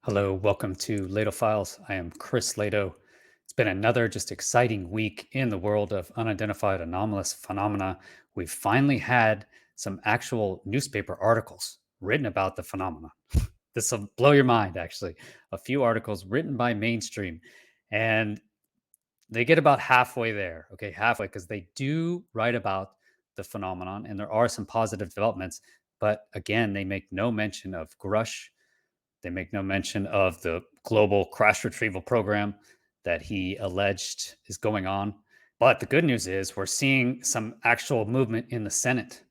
Hello, welcome to Lehto Files. I am Chris Lehto. It's been another just exciting week in the world of unidentified anomalous phenomena. We've finally had some actual newspaper articles written about the phenomena. This will blow your mind, actually. A few articles written by mainstream, and they get about halfway there. Okay, halfway, because they do write about the phenomenon, and there are some positive developments. But again, they make no mention of Grush. They make no mention of the global crash retrieval program that he alleged is going on. But the good news is we're seeing some actual movement in the Senate.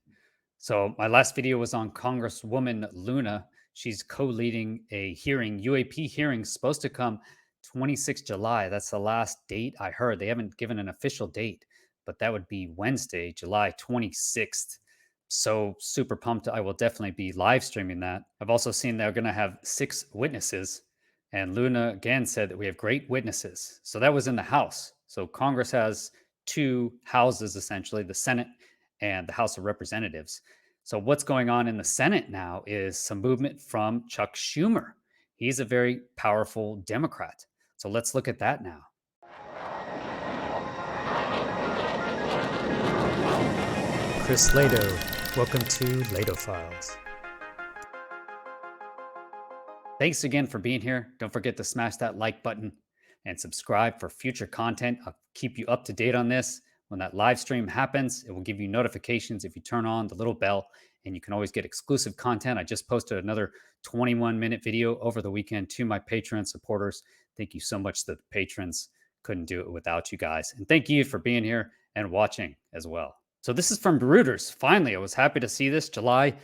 So my last video was on Congresswoman Luna. She's co-leading a hearing, UAP hearing, supposed to come 26 July. That's the last date I heard. They haven't given an official date, but that would be Wednesday, July 26th. So super pumped. I will definitely be live streaming that. I've also seen they're going to have 6 witnesses. And Luna again said that we have great witnesses. So that was in the House. So Congress has 2 houses, essentially, the Senate and the House of Representatives. So what's going on in the Senate now is some movement from Chuck Schumer. He's a very powerful Democrat. So let's look at that now. Chris Lehto, welcome to Lehto Files. Thanks again for being here. Don't forget to smash that like button and subscribe for future content. I'll keep you up to date on this. When that live stream happens, it will give you notifications if you turn on the little bell, and you can always get exclusive content. I just posted another 21-minute video over the weekend to my Patreon supporters. Thank you so much to the patrons. Couldn't do it without you guys. And thank you for being here and watching as well. So this is from Reuters. Finally, I was happy to see this. July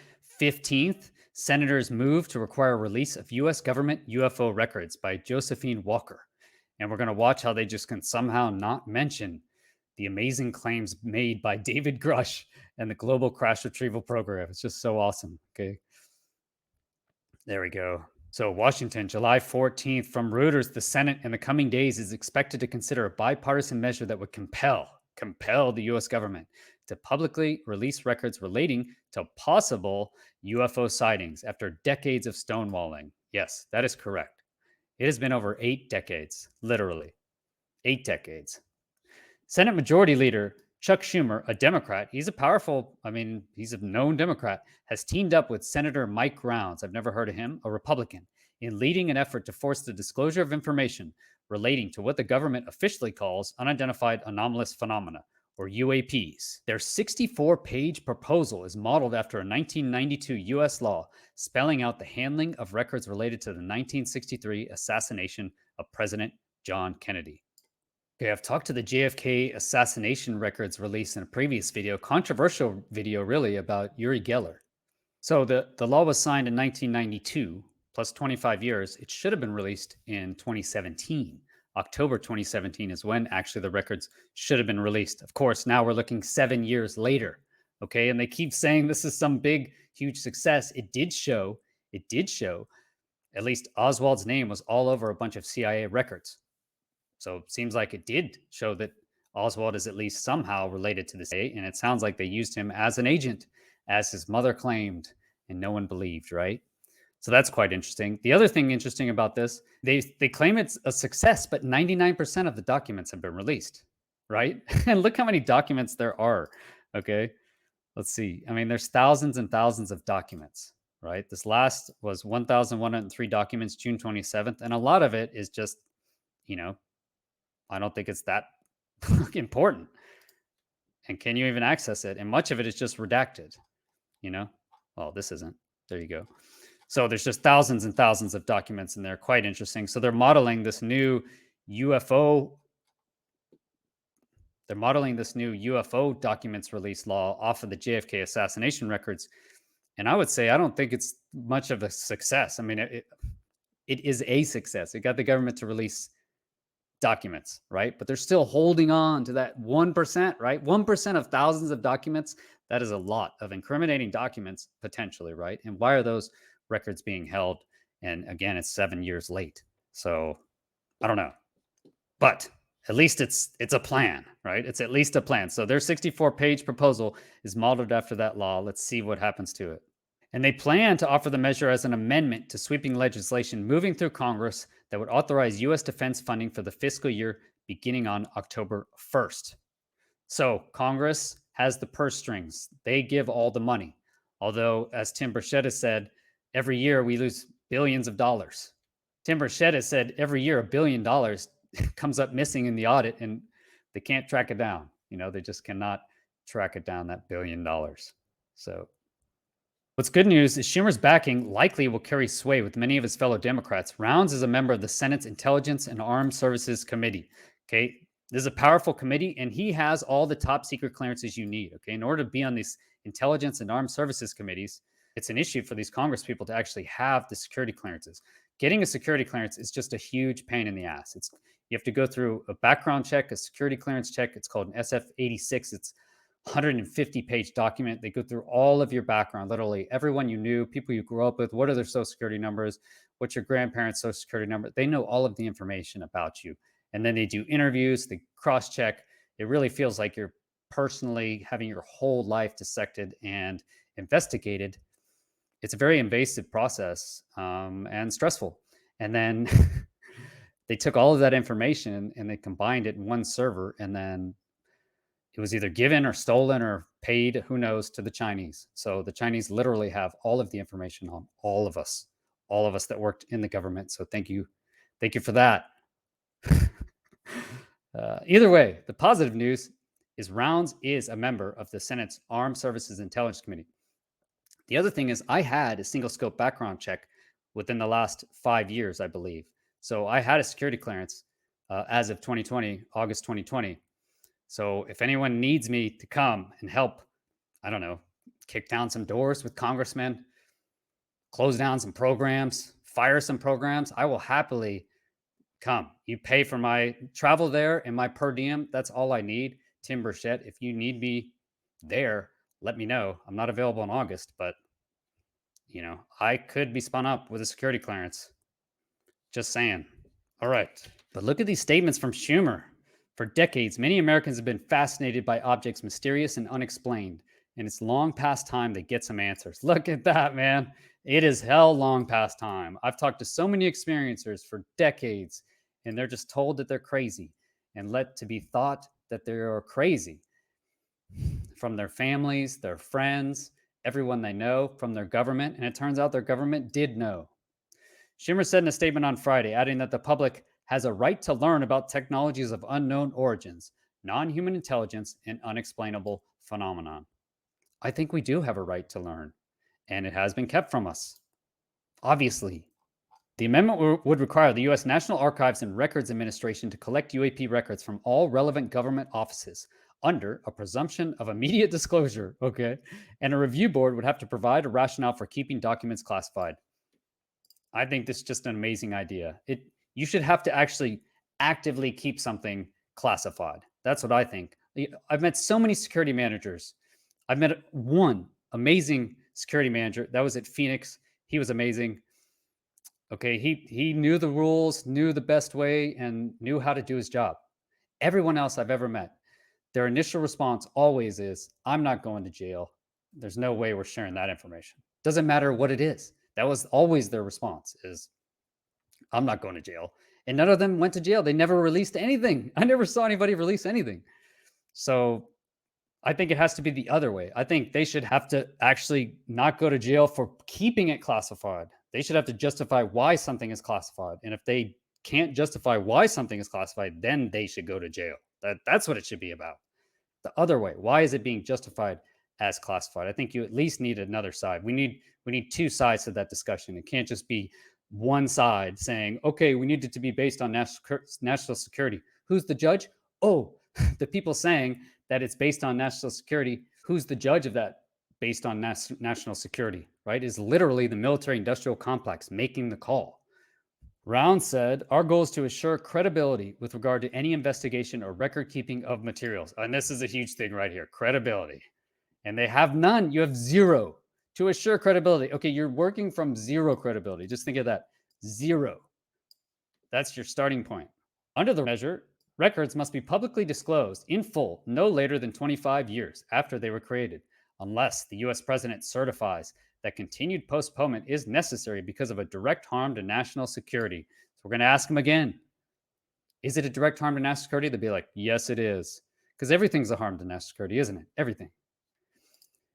15th, senators move to require release of U.S. government UFO records by Josephine Walker. And we're going to watch how they just can somehow not mention the amazing claims made by David Grush and the Global Crash Retrieval Program. It's just so awesome. Okay. There we go. So, Washington, July 14th, from Reuters, the Senate in the coming days is expected to consider a bipartisan measure that would compel the U.S. government to publicly release records relating to possible UFO sightings after decades of stonewalling. Yes, that is correct. It has been over 8 decades, literally 8 decades. Senate Majority Leader Chuck Schumer, a Democrat, he's a known Democrat, has teamed up with Senator Mike Rounds, I've never heard of him, a Republican, in leading an effort to force the disclosure of information relating to what the government officially calls unidentified anomalous phenomena, or UAPs. Their 64-page proposal is modeled after a 1992 U.S. law spelling out the handling of records related to the 1963 assassination of President John Kennedy. Okay, I've talked to the JFK assassination records released in a previous video, controversial video really, about Uri Geller. So the law was signed in 1992, plus 25 years. It should have been released in 2017. October 2017 is when actually the records should have been released. Of course, now we're looking 7 years later. Okay, and they keep saying this is some big, huge success. It did show, at least Oswald's name was all over a bunch of CIA records. So it seems like it did show that Oswald is at least somehow related to the CIA, and it sounds like they used him as an agent, as his mother claimed, and no one believed, right? So that's quite interesting. The other thing interesting about this, they claim it's a success, but 99% of the documents have been released, right? And look how many documents there are, okay? Let's see. I mean, there's thousands and thousands of documents, right? This last was 1,103 documents, June 27th, and a lot of it is just, I don't think it's that important. And can you even access it? And much of it is just redacted, Well, this isn't. There you go. So there's just thousands and thousands of documents in there. Quite interesting. So they're modeling this new UFO. They're modeling this new UFO documents release law off of the JFK assassination records. And I would say I don't think it's much of a success. I mean, it is a success. It got the government to release documents, right? But they're still holding on to that 1%, right? 1% of thousands of documents. That is a lot of incriminating documents potentially, right? And why are those records being held? And again, it's 7 years late. So I don't know, but at least it's a plan, right? It's at least a plan. So their 64-page proposal is modeled after that law. Let's see what happens to it. And they plan to offer the measure as an amendment to sweeping legislation moving through Congress that would authorize U.S. defense funding for the fiscal year beginning on October 1st. So Congress has the purse strings. They give all the money. Although, as Tim Burchett has said, every year we lose billions of dollars. Tim Burchett has said every year $1 billion comes up missing in the audit and they can't track it down. They just cannot track it down, that $1 billion. So what's good news is Schumer's backing likely will carry sway with many of his fellow Democrats. Rounds is a member of the Senate's Intelligence and Armed Services Committee. Okay. This is a powerful committee, and he has all the top secret clearances you need. Okay. In order to be on these intelligence and armed services committees, it's an issue for these Congress people to actually have the security clearances. Getting a security clearance is just a huge pain in the ass. You have to go through a background check, a security clearance check. It's called an SF-86. It's 150-page document. They go through all of your background, literally everyone you knew, people you grew up with, what are their social security numbers, what's your grandparents' social security number. They know all of the information about you. And then they do interviews, they cross-check. It really feels like you're personally having your whole life dissected and investigated. It's a very invasive process and stressful. And then they took all of that information and they combined it in one server, and then it was either given or stolen or paid, who knows, to the Chinese. So the Chinese literally have all of the information on all of us that worked in the government. So thank you for that. Either way, the positive news is Rounds is a member of the Senate's Armed Services Intelligence Committee. The other thing is I had a single scope background check within the last 5 years, I believe. So I had a security clearance as of 2020, August 2020. So if anyone needs me to come and help, I don't know, kick down some doors with congressmen, close down some programs, fire some programs, I will happily come. You pay for my travel there and my per diem. That's all I need. Tim Burchett, if you need me there, let me know. I'm not available in August, but I could be spun up with a security clearance. Just saying. All right. But look at these statements from Schumer. For decades, many Americans have been fascinated by objects mysterious and unexplained, and it's long past time they get some answers. Look at that, man. It is hell long past time. I've talked to so many experiencers for decades, and they're just told that they're crazy and let to be thought that they're crazy from their families, their friends, everyone they know, from their government, and it turns out their government did know. Schumer said in a statement on Friday, adding that the public has a right to learn about technologies of unknown origins, non-human intelligence, and unexplainable phenomenon. I think we do have a right to learn, and it has been kept from us. Obviously, the amendment would require the U.S. National Archives and Records Administration to collect UAP records from all relevant government offices under a presumption of immediate disclosure, okay? And a review board would have to provide a rationale for keeping documents classified. I think this is just an amazing idea. You should have to actually actively keep something classified. That's what I think. I've met so many security managers. I've met one amazing security manager that was at Phoenix. He was amazing. Okay, he knew the rules, knew the best way, and knew how to do his job. Everyone else I've ever met, their initial response always is, I'm not going to jail. There's no way we're sharing that information. Doesn't matter what it is. That was always their response is, I'm not going to jail. And none of them went to jail. They never released anything. I never saw anybody release anything. So I think it has to be the other way. I think they should have to actually not go to jail for keeping it classified. They should have to justify why something is classified. And if they can't justify why something is classified, then they should go to jail. That's what it should be about. The other way, why is it being justified as classified? I think you at least need another side. We need two sides to that discussion. It can't just be one side saying, okay, we need it to be based on national security. Who's the judge? Oh, the people saying that it's based on national security. Who's the judge of that based on national security, right? Is literally the military industrial complex making the call. Round said, our goal is to assure credibility with regard to any investigation or record keeping of materials. And this is a huge thing right here, credibility. And they have none. You have zero. To assure credibility. Okay, you're working from zero credibility. Just think of that. Zero. That's your starting point. Under the measure, records must be publicly disclosed in full no later than 25 years after they were created. unless the US president certifies that continued postponement is necessary because of a direct harm to national security. So we're going to ask him again, is it a direct harm to national security? They'll be like, yes, it is. Because everything's a harm to national security, isn't it? Everything.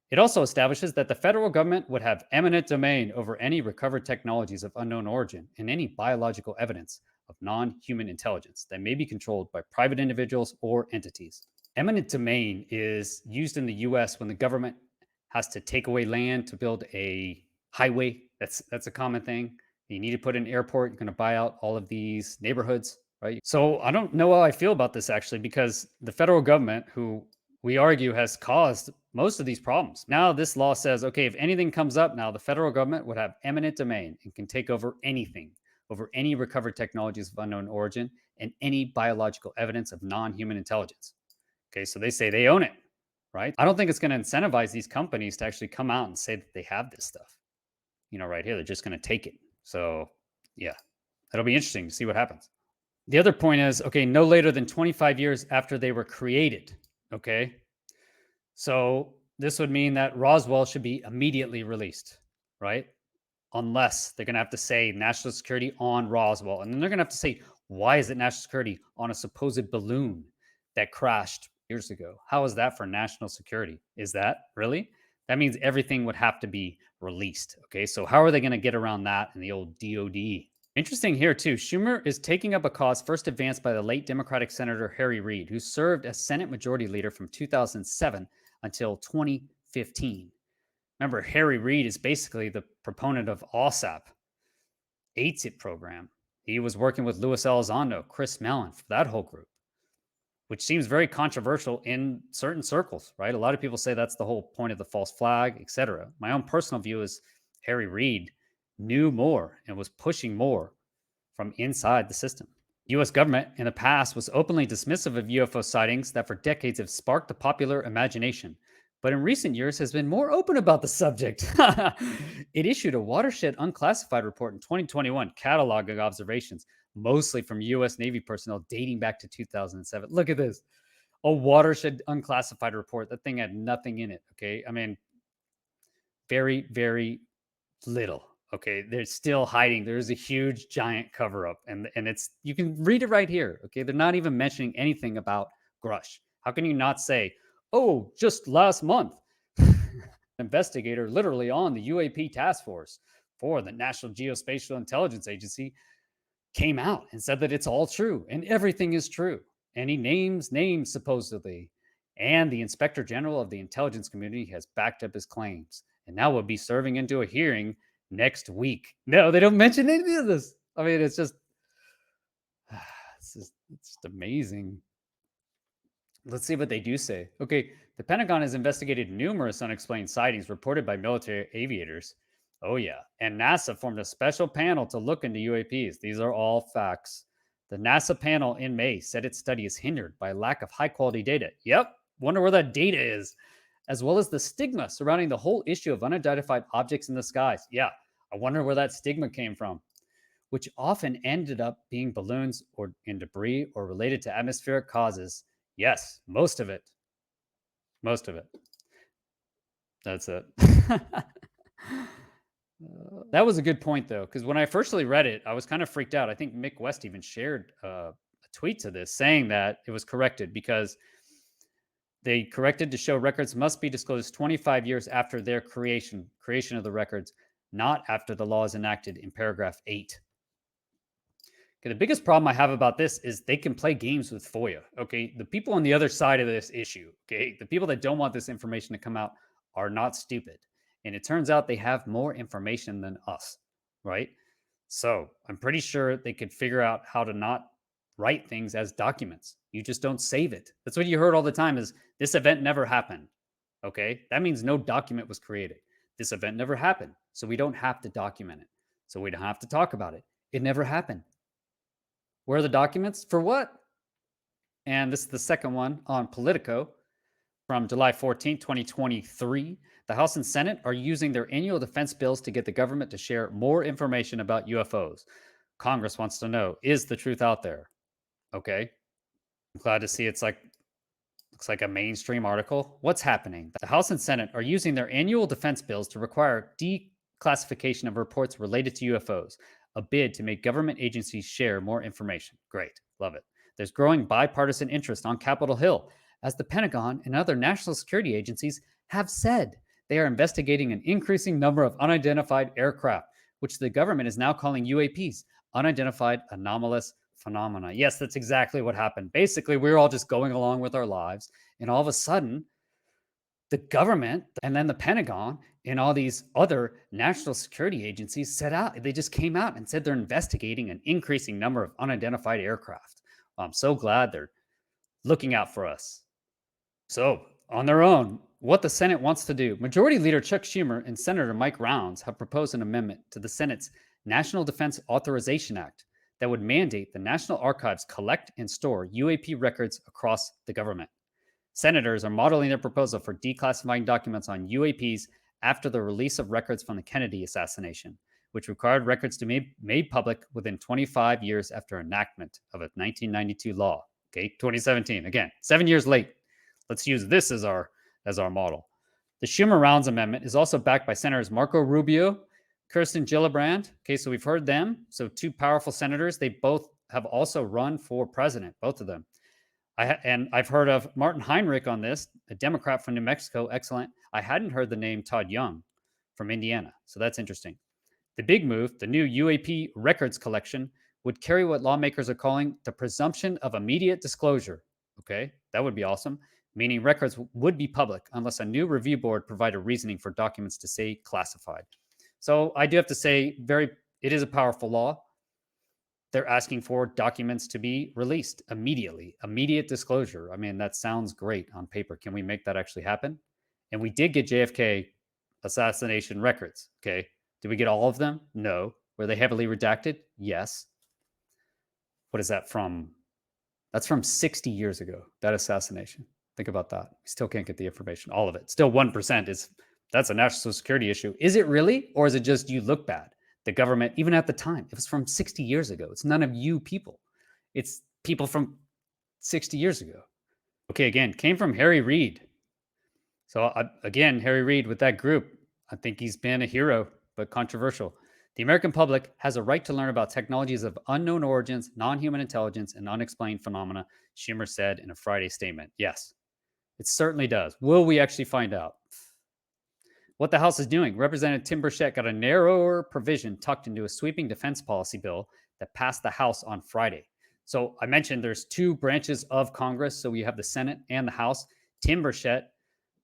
It also establishes that the federal government would have eminent domain over any recovered technologies of unknown origin and any biological evidence of non human intelligence that may be controlled by private individuals or entities. Eminent domain is used in the US when the government has to take away land to build a highway. That's a common thing. You need to put an airport, you're going to buy out all of these neighborhoods, right? So I don't know how I feel about this actually, because the federal government, who we argue has caused most of these problems. Now this law says, okay, if anything comes up now, the federal government would have eminent domain and can take over anything, over any recovered technologies of unknown origin and any biological evidence of non-human intelligence. Okay, so they say they own it, right? I don't think it's going to incentivize these companies to actually come out and say that they have this stuff. Right here, they're just going to take it. So, yeah, that'll be interesting to see what happens. The other point is, okay, no later than 25 years after they were created. Okay, so this would mean that Roswell should be immediately released, right? Unless they're going to have to say national security on Roswell. And then they're going to have to say, why is it national security on a supposed balloon that crashed years ago? How is that for national security? Is that really? That means everything would have to be released. Okay, so how are they going to get around that in the old DOD? Interesting here, too. Schumer is taking up a cause first advanced by the late Democratic Senator Harry Reid, who served as Senate Majority Leader from 2007 until 2015. Remember, Harry Reid is basically the proponent of OSAP, ATIP program. He was working with Luis Elizondo, Chris Mellon, for that whole group, which seems very controversial in certain circles, right? A lot of people say that's the whole point of the false flag, etc. My own personal view is Harry Reid knew more and was pushing more from inside the system. U.S. government in the past was openly dismissive of UFO sightings that for decades have sparked the popular imagination, but in recent years has been more open about the subject. It issued a watershed unclassified report in 2021 cataloging observations, mostly from U.S. Navy personnel dating back to 2007. Look at this. A watershed unclassified report. That thing had nothing in it. Okay. I mean, very, very little. Okay. They're still hiding. There's a huge, giant cover up. And it's, you can read it right here. Okay. They're not even mentioning anything about Grush. How can you not say, oh, just last month, investigator literally on the UAP task force for the National Geospatial Intelligence Agency came out and said that it's all true and everything is true. And he names names supposedly. And the inspector general of the intelligence community has backed up his claims and now will be serving into a hearing next week. No, they don't mention any of this. I mean, it's just, it's just amazing. Let's see what they do say. Okay, the Pentagon has investigated numerous unexplained sightings reported by military aviators. Oh, yeah. And NASA formed a special panel to look into UAPs. These are all facts. The NASA panel in May said its study is hindered by a lack of high quality data. Yep. Wonder where that data is, as well as the stigma surrounding the whole issue of unidentified objects in the skies. Yeah. I wonder where that stigma came from, which often ended up being balloons or in debris or related to atmospheric causes. Yes, most of it. Most of it. That's it. That was a good point, though, because when I firstly read it, I was kind of freaked out. I think Mick West even shared a tweet to this saying that it was corrected because they corrected to show records must be disclosed 25 years after their creation of the records, not after the law is enacted in paragraph 8. Okay, the biggest problem I have about this is they can play games with FOIA. Okay, the people on the other side of this issue, okay, the people that don't want this information to come out are not stupid. And it turns out they have more information than us, right? So I'm pretty sure they could figure out how to not write things as documents. You just don't save it. That's what you heard all the time is this event never happened. Okay, that means no document was created. This event never happened. So we don't have to document it. So we don't have to talk about it. It never happened. Where are the documents? For what? And this is the second one on Politico from July 14, 2023. The House and Senate are using their annual defense bills to get the government to share more information about UFOs. Congress wants to know, is the truth out there? Okay. I'm glad to see it's like Looks like a mainstream article. What's happening? The House and Senate are using their annual defense bills to require declassification of reports related to UFOs, a bid to make government agencies share more information. Great. Love it. There's growing bipartisan interest on Capitol Hill, as the Pentagon and other national security agencies have said they are investigating an increasing number of unidentified aircraft, which the government is now calling UAPs, unidentified anomalous phenomena. Yes, that's exactly what happened. Basically, we were all just going along with our lives, and all of a sudden, the government and then the Pentagon and all these other national security agencies they just came out and said they're investigating an increasing number of unidentified aircraft. Well, I'm so glad they're looking out for us. So, on their own, what the Senate wants to do. Majority Leader Chuck Schumer and Senator Mike Rounds have proposed an amendment to the Senate's National Defense Authorization Act that would mandate the National Archives collect and store UAP records across the government. Senators are modeling their proposal for declassifying documents on UAPs after the release of records from the Kennedy assassination, which required records to be made public within 25 years after enactment of a 1992 law. Okay, 2017. Again, 7 years late. Let's use this as our model. The Schumer Rounds Amendment is also backed by Senators Marco Rubio, Kirsten Gillibrand. Okay, so we've heard them. So two powerful senators. They both have also run for president, both of them. And I've heard of Martin Heinrich on this, a Democrat from New Mexico. Excellent. I hadn't heard the name Todd Young from Indiana. So that's interesting. The big move, the new UAP records collection, would carry what lawmakers are calling the presumption of immediate disclosure. Okay, that would be awesome, meaning records would be public unless a new review board provided reasoning for documents to say classified. So I do have to say, it is a powerful law. They're asking for documents to be released immediately, immediate disclosure. I mean, that sounds great on paper. Can we make that actually happen? And we did get JFK assassination records. Okay. Did we get all of them? No. Were they heavily redacted? Yes. What is that from? That's from 60 years ago, that assassination. Think about that. We still can't get the information, all of it. Still 1% that's a national security issue. Is it really? Or is it just you look bad? The government, even at the time, it was from 60 years ago. It's none of you people. It's people from 60 years ago. Okay, again, came from Harry Reid. So again, Harry Reid with that group, I think he's been a hero, but controversial. The American public has a right to learn about technologies of unknown origins, non-human intelligence, and unexplained phenomena, Schumer said in a Friday statement. Yes, it certainly does. Will we actually find out? What the House is doing. Representative Tim Burchett got a narrower provision tucked into a sweeping defense policy bill that passed the House on Friday. So I mentioned there's two branches of Congress. So we have the Senate and the House. Tim Burchett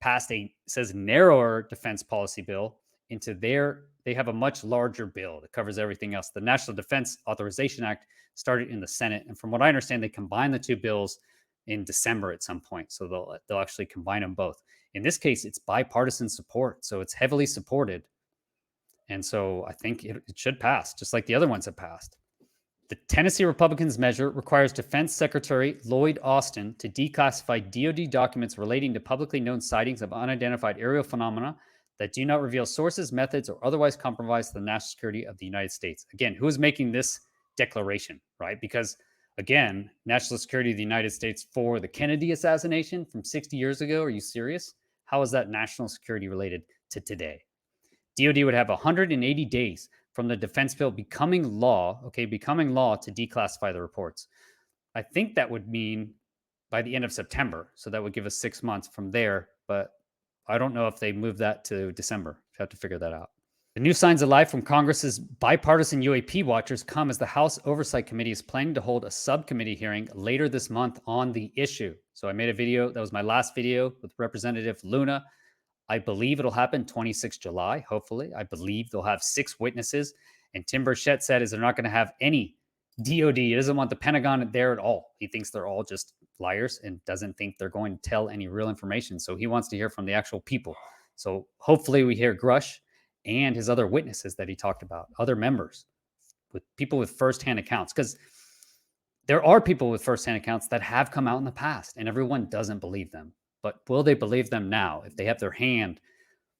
passed says narrower defense policy bill into they have a much larger bill that covers everything else. The National Defense Authorization Act started in the Senate. And from what I understand, they combined the two bills in December at some point. So they'll actually combine them both. In this case, it's bipartisan support, so it's heavily supported. And so I think it should pass, just like the other ones have passed. The Tennessee Republicans' measure requires Defense Secretary Lloyd Austin to declassify DoD documents relating to publicly known sightings of unidentified aerial phenomena that do not reveal sources, methods, or otherwise compromise the national security of the United States. Again, who is making this declaration, right? Because again, national security of the United States for the Kennedy assassination from 60 years ago. Are you serious? How is that national security related to today? DoD would have 180 days from the defense bill becoming law to declassify the reports. I think that would mean by the end of September. So that would give us 6 months from there. But I don't know if they move that to December. I have to figure that out. The new signs of life from Congress's bipartisan UAP watchers come as the House Oversight Committee is planning to hold a subcommittee hearing later this month on the issue. So I made a video. That was my last video with Representative Luna. I believe it'll happen 26 July, hopefully. I believe they'll have 6 witnesses. And Tim Burchett said they're not going to have any DOD. He doesn't want the Pentagon there at all. He thinks they're all just liars and doesn't think they're going to tell any real information. So he wants to hear from the actual people. So hopefully we hear Grush and his other witnesses that he talked about, other members, with people with firsthand accounts. Because there are people with firsthand accounts that have come out in the past, and everyone doesn't believe them. But will they believe them now if they have their hand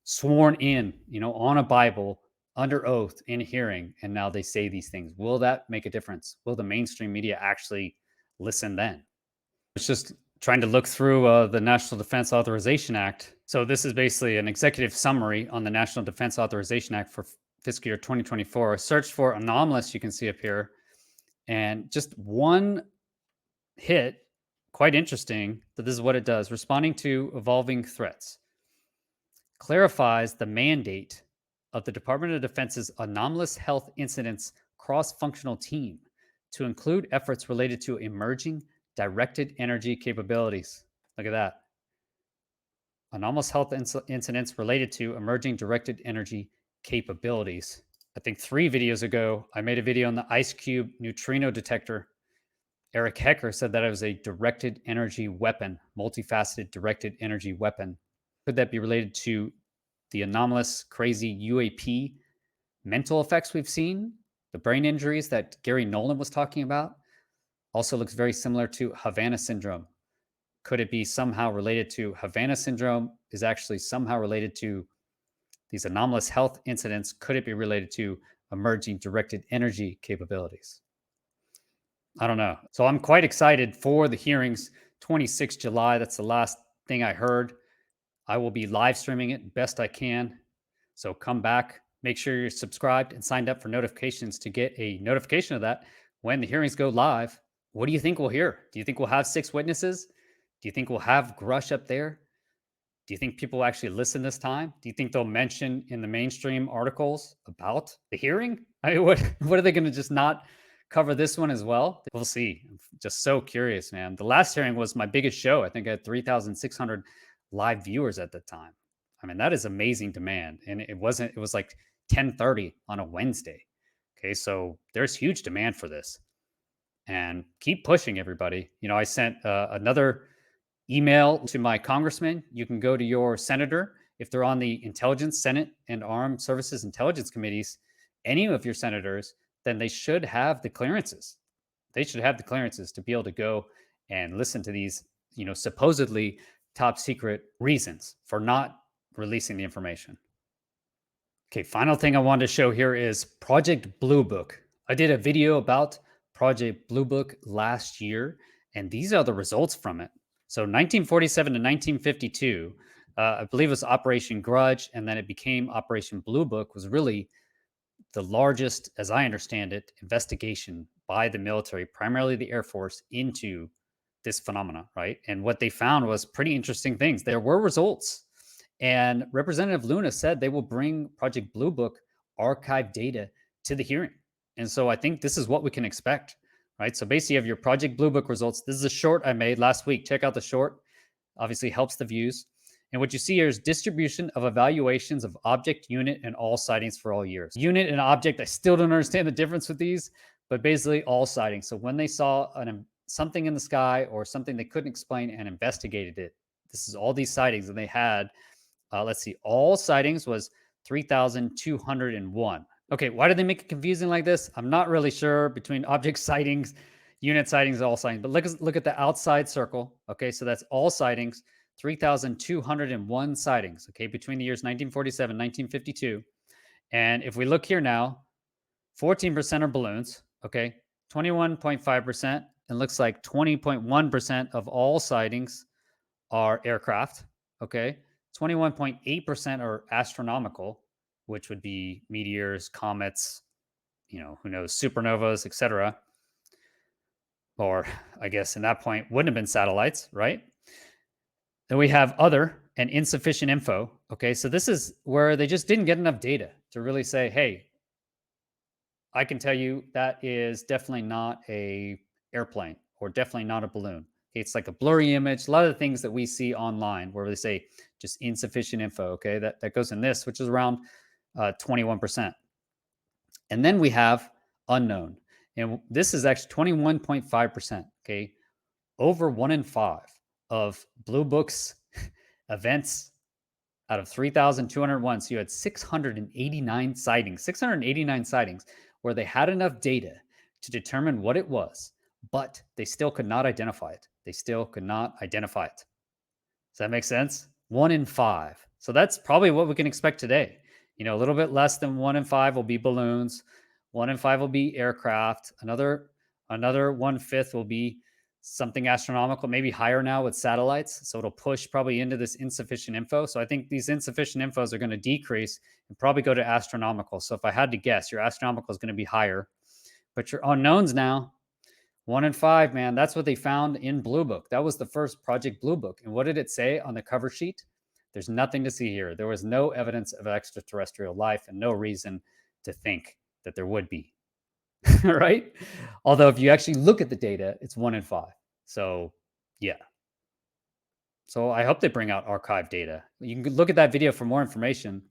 sworn in, on a Bible, under oath, in hearing, and now they say these things? Will that make a difference? Will the mainstream media actually listen then? It's just trying to look through the National Defense Authorization Act. So this is basically an executive summary on the National Defense Authorization Act for fiscal year 2024. Search for anomalous, you can see up here. And just one hit, quite interesting that this is what it does. Responding to evolving threats. Clarifies the mandate of the Department of Defense's anomalous health incidents cross-functional team to include efforts related to emerging directed energy capabilities. Look at that. Anomalous health incidents related to emerging directed energy capabilities. I think 3 videos ago, I made a video on the Ice Cube neutrino detector. Eric Hecker said that it was a directed energy weapon, multifaceted directed energy weapon. Could that be related to the anomalous, crazy UAP mental effects we've seen? The brain injuries that Gary Nolan was talking about also looks very similar to Havana syndrome. Could it be somehow related to Havana syndrome is actually somehow related to these anomalous health incidents? Could it be related to emerging directed energy capabilities? I don't know. So I'm quite excited for the hearings, 26 July. That's the last thing I heard. I will be live streaming it best I can. So come back, make sure you're subscribed and signed up for notifications to get a notification of that when the hearings go live. What do you think we'll hear? Do you think we'll have 6 witnesses? Do you think we'll have Grush up there? Do you think people will actually listen this time? Do you think they'll mention in the mainstream articles about the hearing? I mean, what are they going to just not cover this one as well? We'll see. I'm just so curious, man. The last hearing was my biggest show. I think I had 3,600 live viewers at the time. I mean, that is amazing demand. And it was like 10:30 on a Wednesday. Okay, so there's huge demand for this. And keep pushing, everybody. You know, I sent another email to my congressman. You can go to your senator if they're on the Intelligence, Senate, and Armed Services Intelligence Committees. Any of your senators, then they should have the clearances. They should have the clearances to be able to go and listen to these, you know, supposedly top secret reasons for not releasing the information. Okay, final thing I wanted to show here is Project Blue Book. I did a video about Project Blue Book last year, and these are the results from it. So 1947 to 1952, I believe it was Operation Grudge, and then it became Operation Blue Book, was really the largest, as I understand it, investigation by the military, primarily the Air Force, into this phenomena, right? And what they found was pretty interesting things. There were results. And Representative Luna said they will bring Project Blue Book archive data to the hearing. And so I think this is what we can expect, right? So basically, you have your Project Blue Book results. This is a short I made last week. Check out the short. Obviously, helps the views. And what you see here is distribution of evaluations of object, unit, and all sightings for all years. Unit and object, I still don't understand the difference with these, but basically all sightings. So when they saw something in the sky or something they couldn't explain and investigated it, this is all these sightings. And they had, let's see, all sightings was 3,201. Okay, why did they make it confusing like this? I'm not really sure between object sightings, unit sightings, all sightings. But look at the outside circle. Okay, so that's all sightings. 3,201 sightings, okay, between the years 1947 and 1952. And if we look here now, 14% are balloons, okay, 21.5%, and looks like 20.1% of all sightings are aircraft, okay, 21.8% are astronomical, which would be meteors, comets, you know, who knows, supernovas, etc. Or I guess in that point wouldn't have been satellites, right? Then we have other and insufficient info. Okay, so this is where they just didn't get enough data to really say, hey, I can tell you that is definitely not a airplane or definitely not a balloon. It's like a blurry image. A lot of the things that we see online where they say just insufficient info. Okay, that goes in this, which is around 21%. And then we have unknown, and this is actually 21.5%. Okay, over 1 in 5 of Blue Book's events out of 3,201. So you had 689 sightings where they had enough data to determine what it was, but they still could not identify it. Does that make sense? 1 in 5. So that's probably what we can expect today. You know, a little bit less than 1 in 5 will be balloons. 1 in 5 will be aircraft. Another 1/5 will be something astronomical, maybe higher now with satellites. So it'll push probably into this insufficient info. So I think these insufficient infos are going to decrease and probably go to astronomical. So if I had to guess, your astronomical is going to be higher, but your unknowns now, 1 in 5, man. That's what they found in Blue Book. That was the first Project Blue Book. And what did it say on the cover sheet? There's nothing to see here. There was no evidence of extraterrestrial life and no reason to think that there would be. Right? Although if you actually look at the data, it's 1 in 5. So yeah. So I hope they bring out archive data. You can look at that video for more information.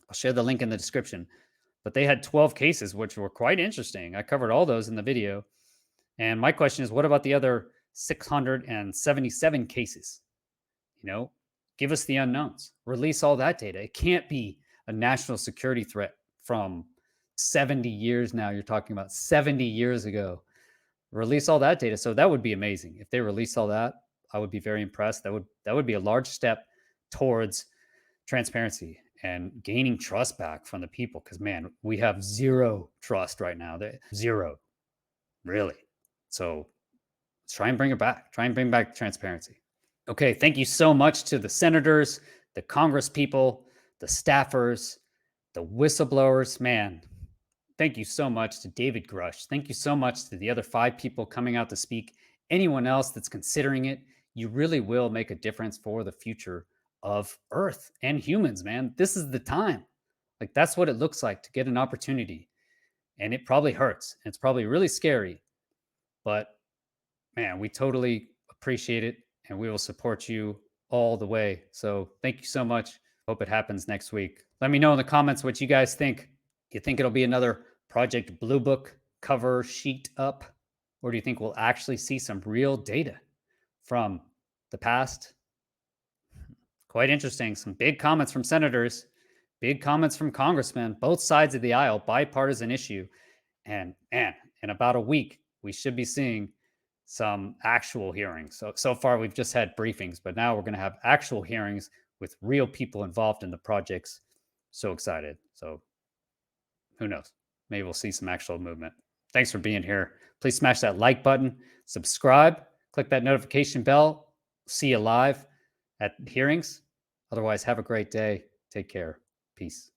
I'll share the link in the description. But they had 12 cases, which were quite interesting. I covered all those in the video. And my question is, what about the other 677 cases? Give us the unknowns. Release all that data. It can't be a national security threat from 70 years now. You're talking about 70 years ago. Release all that data. So that would be amazing. If they release all that, I would be very impressed. That would be a large step towards transparency and gaining trust back from the people. Because, man, we have zero trust right now. Zero, really. So let's try and bring it back. Try and bring back transparency. Okay, thank you so much to the senators, the Congress people, the staffers, the whistleblowers. Man, thank you so much to David Grush. Thank you so much to the other 5 people coming out to speak. Anyone else that's considering it, you really will make a difference for the future of Earth and humans, man. This is the time. Like, that's what it looks like to get an opportunity. And it probably hurts. It's probably really scary. But, man, we totally appreciate it. And we will support you all the way. So thank you so much. Hope it happens next week. Let me know in the comments what you guys think. Do you think it'll be another Project Blue Book cover sheet up? Or do you think we'll actually see some real data from the past? Quite interesting. Some big comments from senators, big comments from congressmen, both sides of the aisle, bipartisan issue. And man, in about a week, we should be seeing some actual hearings. So far, we've just had briefings, but now we're going to have actual hearings with real people involved in the projects. So excited. So who knows? Maybe we'll see some actual movement. Thanks for being here. Please smash that like button, subscribe, click that notification bell. See you live at hearings. Otherwise, have a great day. Take care. Peace.